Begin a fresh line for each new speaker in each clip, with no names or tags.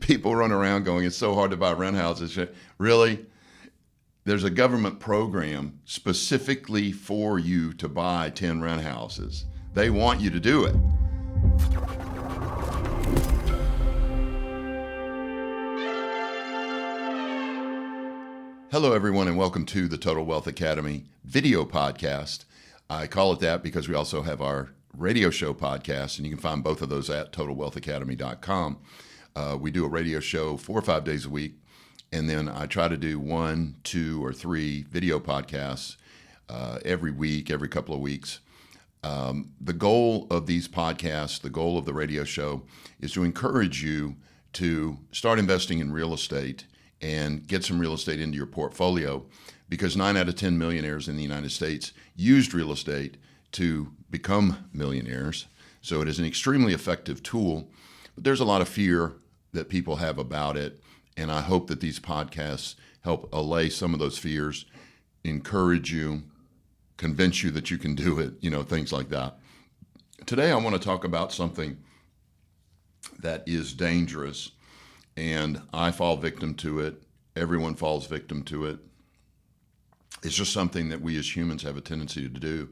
People run around going, it's so hard to buy rent houses. Really? There's a government program specifically for you to buy 10 rent houses. They want you to do it. Hello, everyone, and welcome to the Total Wealth Academy video podcast. I call it that because we also have our radio show podcast, and you can find both of those at totalwealthacademy.com. We do a radio show 4 or 5 days a week, and then I try to do 1, 2, or 3 video podcasts every week, every couple of weeks. The goal of these podcasts, the goal of the radio show, is to encourage you to start investing in real estate and get some real estate into your portfolio, because 9 out of 10 millionaires in the United States used real estate to become millionaires. So it is an extremely effective tool, but there's a lot of fear that people have about it. And I hope that these podcasts help allay some of those fears, encourage you, convince you that you can do it, things like that. Today, I want to talk about something that is dangerous, and I fall victim to it. Everyone falls victim to it. It's just something that we as humans have a tendency to do.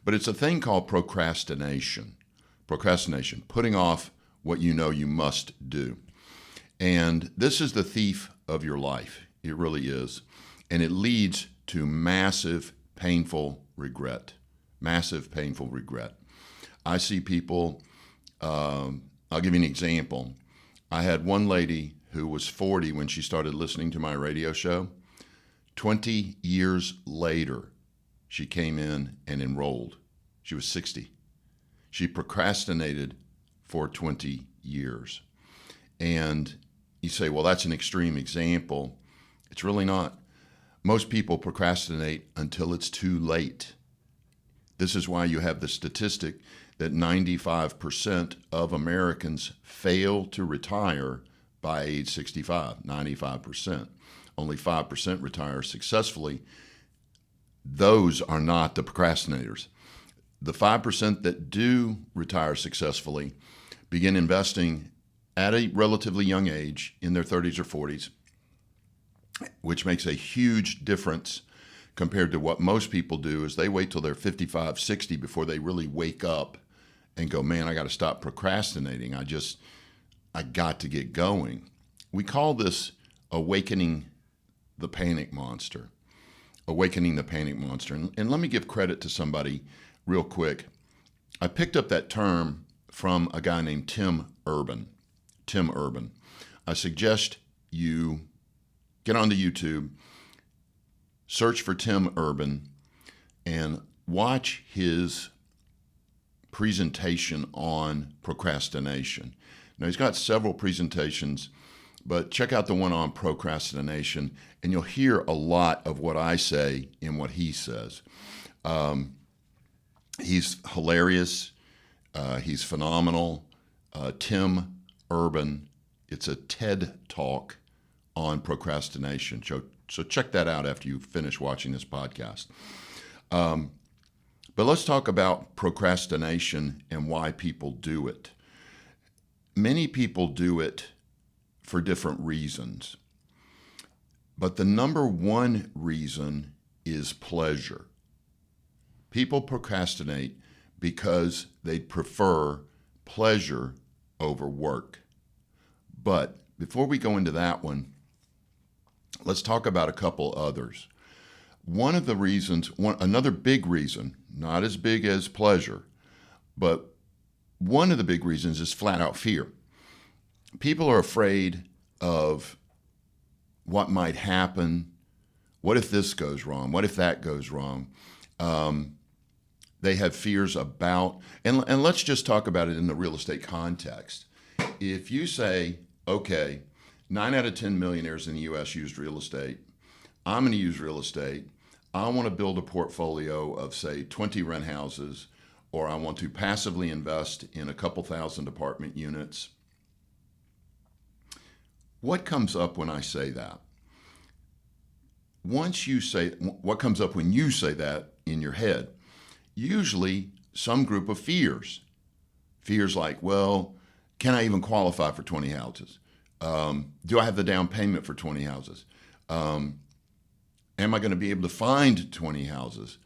But it's a thing called procrastination. Procrastination, putting off what you know you must do. And this is the thief of your life. It really is. And it leads to massive, painful regret. Massive, painful regret. I see people, I'll give you an example. I had one lady who was 40 when she started listening to my radio show. 20 years later, she came in and enrolled. She was 60. She procrastinated for 20 years. And you say, well, that's an extreme example. It's really not. Most people procrastinate until it's too late. This is why you have the statistic that 95% of Americans fail to retire by age 65, 95%. Only 5% retire successfully. Those are not the procrastinators. The 5% that do retire successfully begin investing at a relatively young age, in their 30s or 40s, which makes a huge difference compared to what most people do is they wait till they're 55, 60 before they really wake up and go, man, I got to stop procrastinating. I got to get going. We call this awakening the panic monster. Awakening the panic monster. And let me give credit to somebody real quick. I picked up that term from a guy named Tim Urban. Tim Urban. I suggest you get onto YouTube, search for Tim Urban, and watch his presentation on procrastination. Now, he's got several presentations, but check out the one on procrastination, and you'll hear a lot of what I say in what he says. He's hilarious. He's phenomenal. Tim Urban. It's a TED Talk on procrastination. So check that out after you finish watching this podcast. But let's talk about procrastination and why people do it. Many people do it for different reasons. But the number one reason is pleasure. People procrastinate because they prefer pleasure over work. But before we go into that one, let's talk about a couple others. One of the reasons, another big reason, not as big as pleasure, but one of the big reasons is flat out fear. People are afraid of what might happen. What if this goes wrong? What if that goes wrong? They have fears about, and let's just talk about it in the real estate context. If you say, okay, 9 out of 10 millionaires in the U.S. used real estate. I'm going to use real estate. I want to build a portfolio of, say, 20 rent houses, or I want to passively invest in a couple thousand apartment units. What comes up when I say that? What comes up when you say that in your head? Usually some group of fears. Fears like, well, can I even qualify for 20 houses? Do I have the down payment for 20 houses? Am I going to be able to find 20 houses?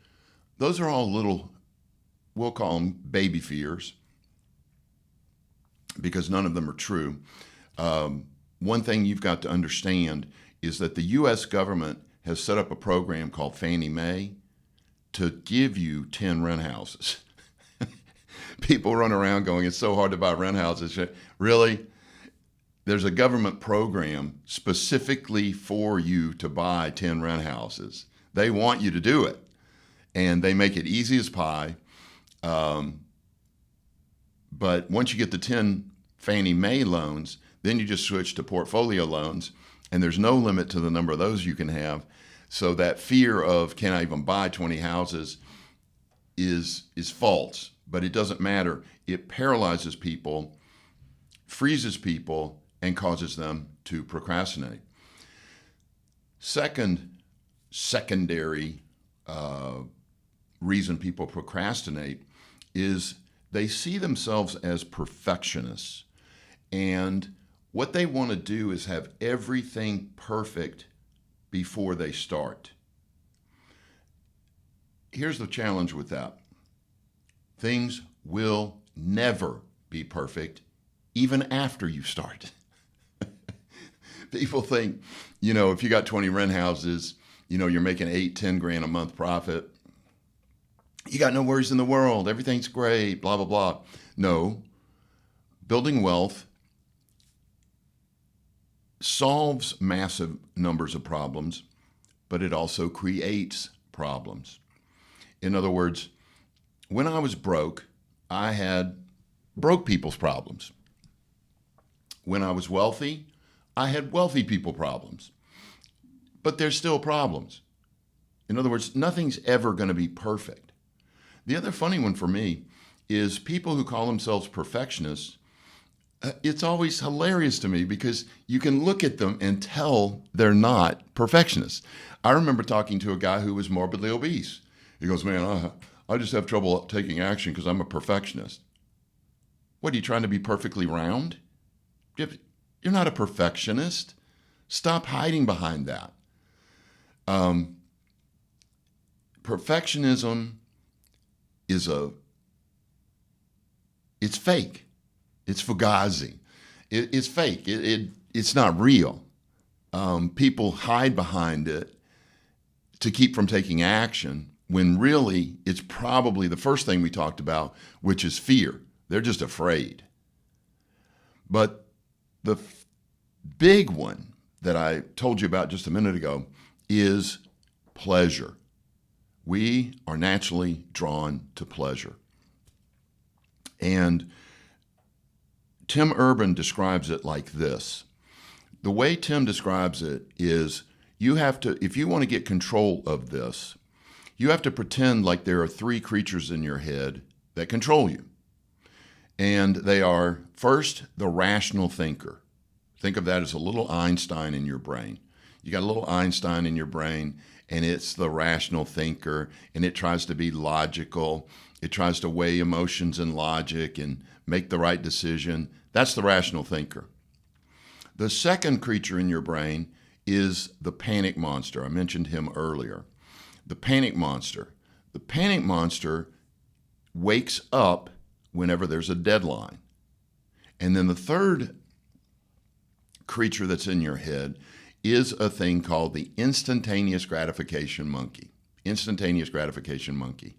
Those are all little, we'll call them baby fears, because none of them are true. One thing you've got to understand is that the U.S. government has set up a program called Fannie Mae to give you 10 rent houses. People run around going, it's so hard to buy rent houses. Really? There's a government program specifically for you to buy 10 rent houses. They want you to do it, and they make it easy as pie. But once you get the 10 Fannie Mae loans, then you just switch to portfolio loans, and there's no limit to the number of those you can have. So that fear of, can I even buy 20 houses is false, but it doesn't matter. It paralyzes people, freezes people, and causes them to procrastinate. Secondary reason people procrastinate is they see themselves as perfectionists, and what they want to do is have everything perfect before they start. Here's the challenge with that. Things will never be perfect, even after you start. People think, if you got 20 rent houses, you're making 8-10 grand a month profit. You got no worries in the world. Everything's great, blah, blah, blah. No, building wealth solves massive numbers of problems, but it also creates problems. In other words, when I was broke, I had broke people's problems. When I was wealthy, I had wealthy people problems. But there's still problems. In other words, nothing's ever going to be perfect. The other funny one for me is people who call themselves perfectionists. It's always hilarious to me because you can look at them and tell they're not perfectionists. I remember talking to a guy who was morbidly obese. He goes, man, I just have trouble taking action because I'm a perfectionist. What, are you trying to be perfectly round? You're not a perfectionist. Stop hiding behind that. Perfectionism is it's fake. It's fugazi. It's fake. It's not real. People hide behind it to keep from taking action when really it's probably the first thing we talked about, which is fear. They're just afraid. But the big one that I told you about just a minute ago is pleasure. We are naturally drawn to pleasure. And Tim Urban describes it like this. The way Tim describes it is if you want to get control of this, you have to pretend like there are three creatures in your head that control you. And they are, first, the rational thinker. Think of that as a little Einstein in your brain. You got a little Einstein in your brain, and it's the rational thinker, and it tries to be logical. It tries to weigh emotions and logic and make the right decision. That's the rational thinker. The second creature in your brain is the panic monster. I mentioned him earlier. The panic monster. The panic monster wakes up whenever there's a deadline. And then the third creature that's in your head is a thing called the instantaneous gratification monkey. Instantaneous gratification monkey.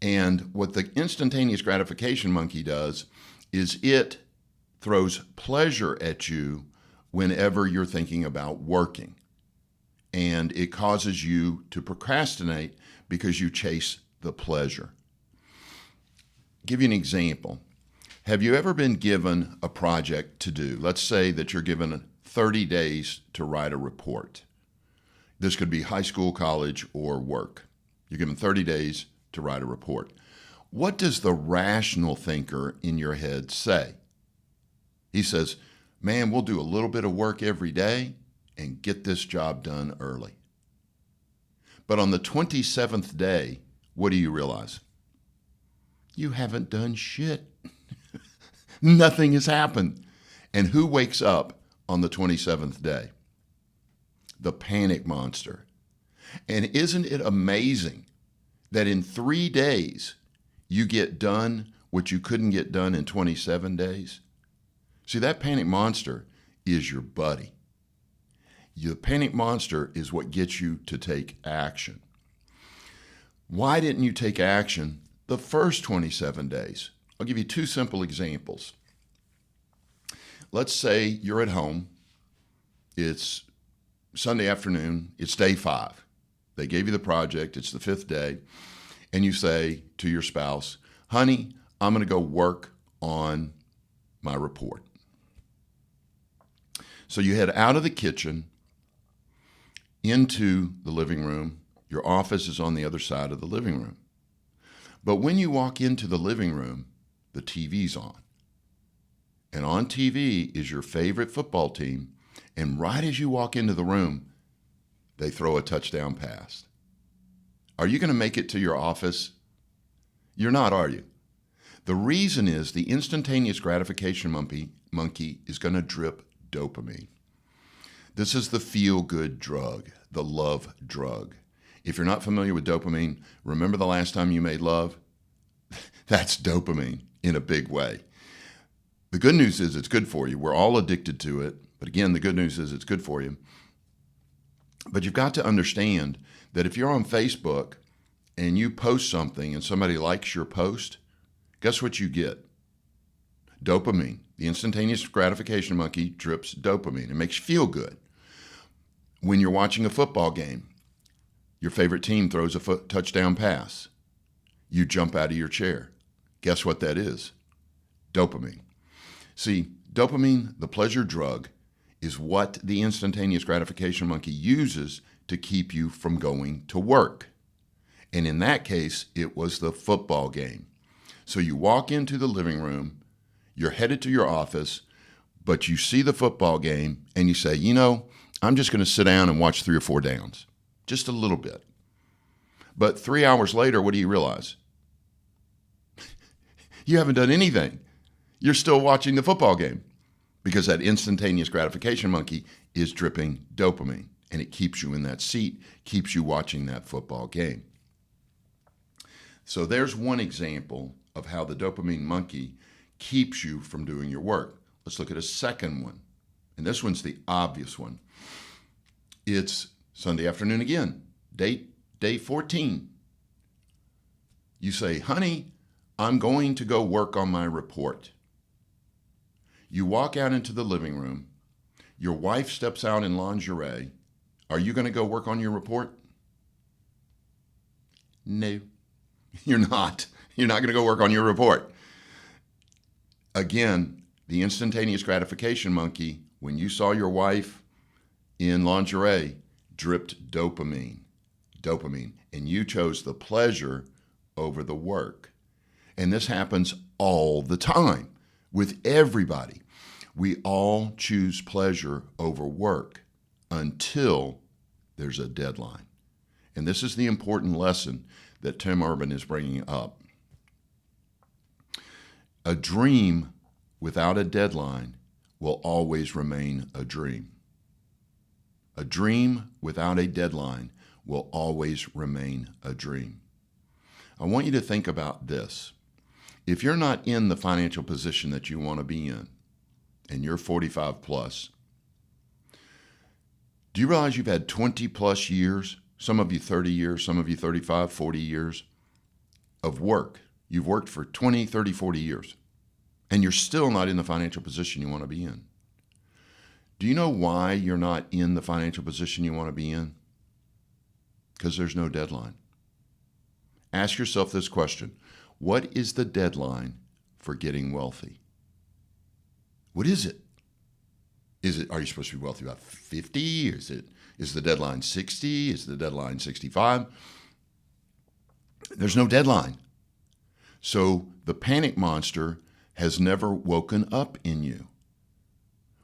And what the instantaneous gratification monkey does is it throws pleasure at you whenever you're thinking about working. And it causes you to procrastinate because you chase the pleasure. Give you an example. Have you ever been given a project to do? Let's say that you're given 30 days to write a report. This could be high school, college, or work. You're given 30 days to write a report. What does the rational thinker in your head say? He says, man, we'll do a little bit of work every day and get this job done early. But on the 27th day, what do you realize? You haven't done shit. Nothing has happened. And who wakes up on the 27th day. The panic monster. And isn't it amazing that in 3 days you get done what you couldn't get done in 27 days? See, that panic monster is your buddy. The panic monster is what gets you to take action. Why didn't you take action the first 27 days? I'll give you 2 simple examples. Let's say you're at home. It's Sunday afternoon. It's day 5. They gave you the project. It's the 5th day. And you say to your spouse, honey, I'm going to go work on my report. So you head out of the kitchen into the living room. Your office is on the other side of the living room. But when you walk into the living room, the TV's on. And on TV is your favorite football team. And right as you walk into the room, they throw a touchdown pass. Are you going to make it to your office? You're not, are you? The reason is the instantaneous gratification monkey is going to drip dopamine. This is the feel-good drug, the love drug. If you're not familiar with dopamine, remember the last time you made love? That's dopamine in a big way. The good news is it's good for you. We're all addicted to it. But again, the good news is it's good for you. But you've got to understand that if you're on Facebook and you post something and somebody likes your post, guess what you get? Dopamine. The instantaneous gratification monkey drips dopamine. It makes you feel good. When you're watching a football game, your favorite team throws a touchdown pass. You jump out of your chair. Guess what that is? Dopamine. See, dopamine, the pleasure drug, is what the instantaneous gratification monkey uses to keep you from going to work. And in that case, it was the football game. So you walk into the living room, you're headed to your office, but you see the football game and you say, I'm just going to sit down and watch 3 or 4 downs, just a little bit. But 3 hours later, what do you realize? You haven't done anything. You're still watching the football game because that instantaneous gratification monkey is dripping dopamine, and it keeps you in that seat, keeps you watching that football game. So there's one example of how the dopamine monkey keeps you from doing your work. Let's look at a second one. And this one's the obvious one. It's Sunday afternoon again, day 14. You say, honey, I'm going to go work on my report. You walk out into the living room. Your wife steps out in lingerie. Are you going to go work on your report? No, you're not. You're not going to go work on your report. Again, the instantaneous gratification monkey, when you saw your wife in lingerie, dripped dopamine, and you chose the pleasure over the work. And this happens all the time with everybody. We all choose pleasure over work until there's a deadline. And this is the important lesson that Tim Urban is bringing up. A dream without a deadline will always remain a dream. A dream without a deadline will always remain a dream. I want you to think about this. If you're not in the financial position that you want to be in, and you're 45 plus, do you realize you've had 20 plus years, some of you 30 years, some of you 35, 40 years of work? You've worked for 20, 30, 40 years, and you're still not in the financial position you want to be in. Do you know why you're not in the financial position you want to be in? Because there's no deadline. Ask yourself this question. What is the deadline for getting wealthy? What is it? Are you supposed to be wealthy about 50? Is the deadline 60? Is the deadline 65? There's no deadline. So the panic monster has never woken up in you.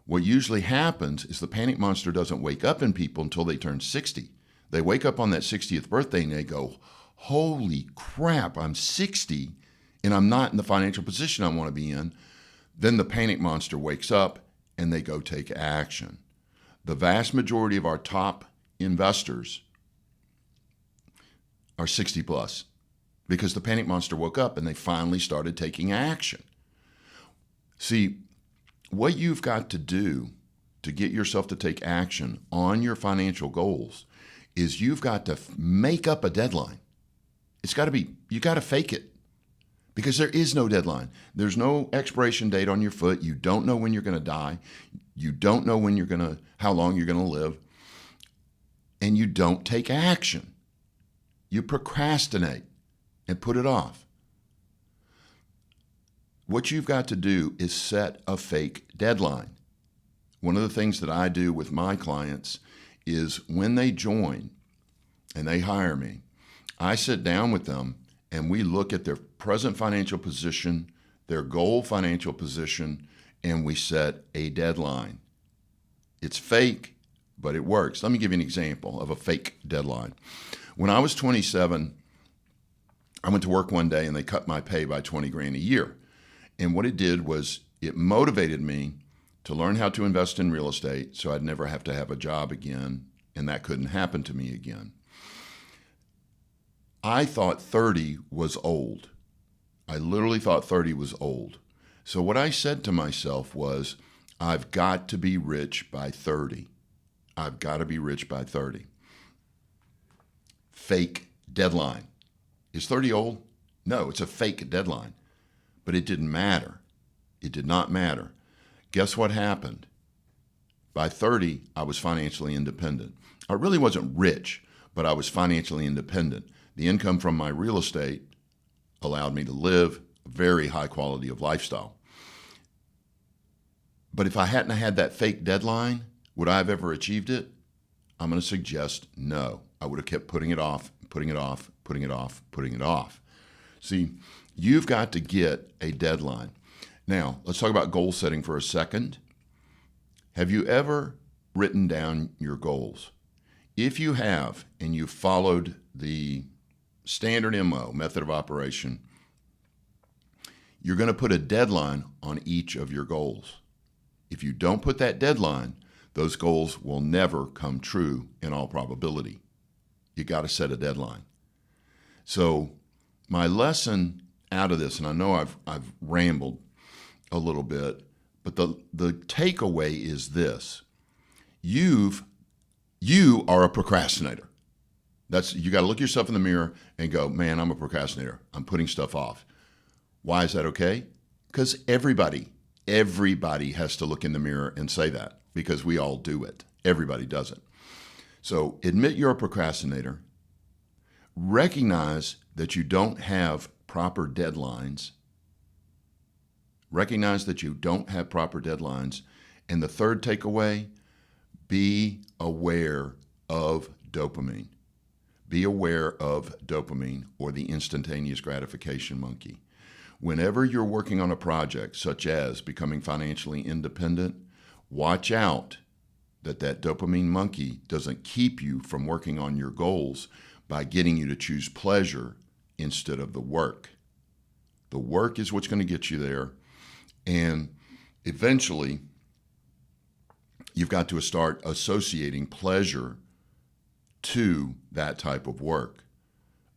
What usually happens is the panic monster doesn't wake up in people until they turn 60. They wake up on that 60th birthday and they go, holy crap, I'm 60 and I'm not in the financial position I want to be in. Then the panic monster wakes up and they go take action. The vast majority of our top investors are 60 plus because the panic monster woke up and they finally started taking action. See, what you've got to do to get yourself to take action on your financial goals is you've got to make up a deadline. You got to fake it because there is no deadline. There's no expiration date on your foot. You don't know when you're going to die. You don't know how long you're going to live. And you don't take action. You procrastinate and put it off. What you've got to do is set a fake deadline. One of the things that I do with my clients is when they join and they hire me, I sit down with them and we look at their present financial position, their goal financial position, and we set a deadline. It's fake, but it works. Let me give you an example of a fake deadline. When I was 27, I went to work one day and they cut my pay by 20 grand a year. And what it did was it motivated me to learn how to invest in real estate so I'd never have to have a job again, and that couldn't happen to me again. I thought 30 was old. I literally thought 30 was old. So what I said to myself was, I've got to be rich by 30. I've got to be rich by 30. Fake deadline. Is 30 old? No, it's a fake deadline. But it didn't matter. It did not matter. Guess what happened? By 30, I was financially independent. I really wasn't rich, but I was financially independent. The income from my real estate allowed me to live a very high quality of lifestyle. But if I hadn't had that fake deadline, would I have ever achieved it? I'm going to suggest no. I would have kept putting it off, putting it off, putting it off, putting it off. See, you've got to get a deadline. Now, let's talk about goal setting for a second. Have you ever written down your goals? If you have, and you followed the standard MO, method of operation, you're going to put a deadline on each of your goals. If you don't put that deadline, those goals will never come true in all probability. You got to set a deadline. So my lesson out of this, and I know I've rambled a little bit, but the takeaway is this. You are a procrastinator. You got to look yourself in the mirror and go, man, I'm a procrastinator. I'm putting stuff off. Why is that okay? Because everybody has to look in the mirror and say that, because we all do it. Everybody does it. So admit you're a procrastinator. Recognize that you don't have proper deadlines. Recognize that you don't have proper deadlines. And the third takeaway, be aware of dopamine. Be aware of dopamine, or the instantaneous gratification monkey. Whenever you're working on a project, such as becoming financially independent, watch out that dopamine monkey doesn't keep you from working on your goals by getting you to choose pleasure instead of the work. The work is what's going to get you there. And eventually, you've got to start associating pleasure to that type of work.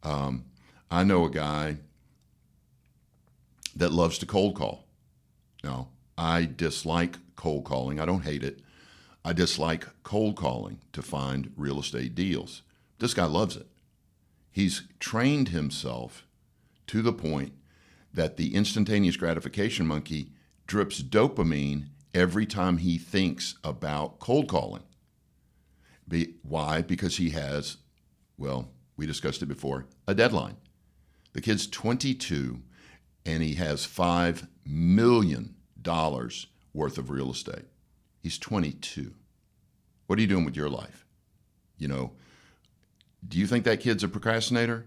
I know a guy that loves to cold call. Now, I dislike cold calling. I don't hate it. I dislike cold calling to find real estate deals. This guy loves it. He's trained himself to the point that the instantaneous gratification monkey drips dopamine every time he thinks about cold calling. Why? Because he has, well, we discussed it before, a deadline. The kid's 22 and he has $5 million worth of real estate. He's 22. What are you doing with your life? You know, do you think that kid's a procrastinator?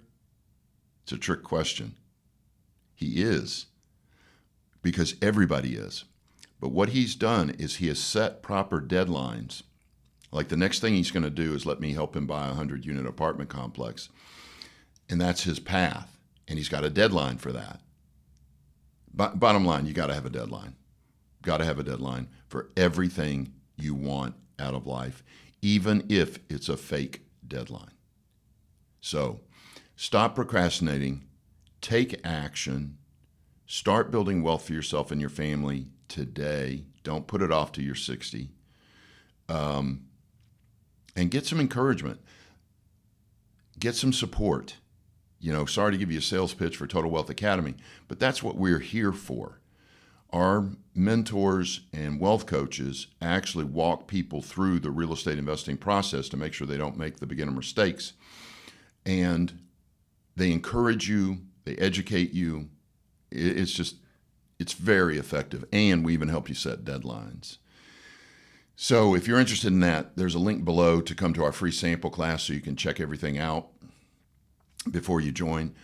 It's a trick question. He is, because everybody is. But what he's done is he has set proper deadlines. Like the next thing he's going to do is let me help him buy a 100-unit apartment complex. And that's his path. And he's got a deadline for that. Bottom line, you got to have a deadline. got to have a deadline for everything you want out of life, even if it's a fake deadline. So stop procrastinating, take action, start building wealth for yourself and your family today. Don't put it off to your 60. And get some encouragement. Get some support. Sorry to give you a sales pitch for Total Wealth Academy, but that's what we're here for. Our mentors and wealth coaches actually walk people through the real estate investing process to make sure they don't make the beginner mistakes. And they encourage you, they educate you. It's very effective. And we even help you set deadlines. So if you're interested in that, there's a link below to come to our free sample class so you can check everything out before you join.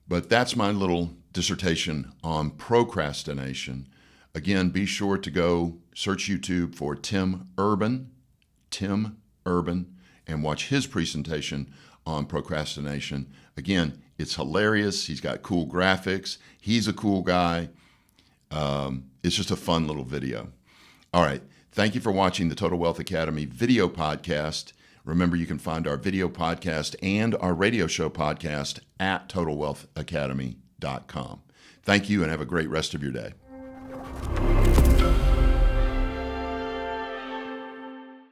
But that's my little dissertation on procrastination. Again, be sure to go search YouTube for Tim Urban, and watch his presentation on procrastination. Again, it's hilarious. He's got cool graphics. He's a cool guy. It's just a fun little video. All right. Thank you for watching the Total Wealth Academy video podcast. Remember, you can find our video podcast and our radio show podcast at TotalWealthAcademy.com. Thank you and have a great rest of your day.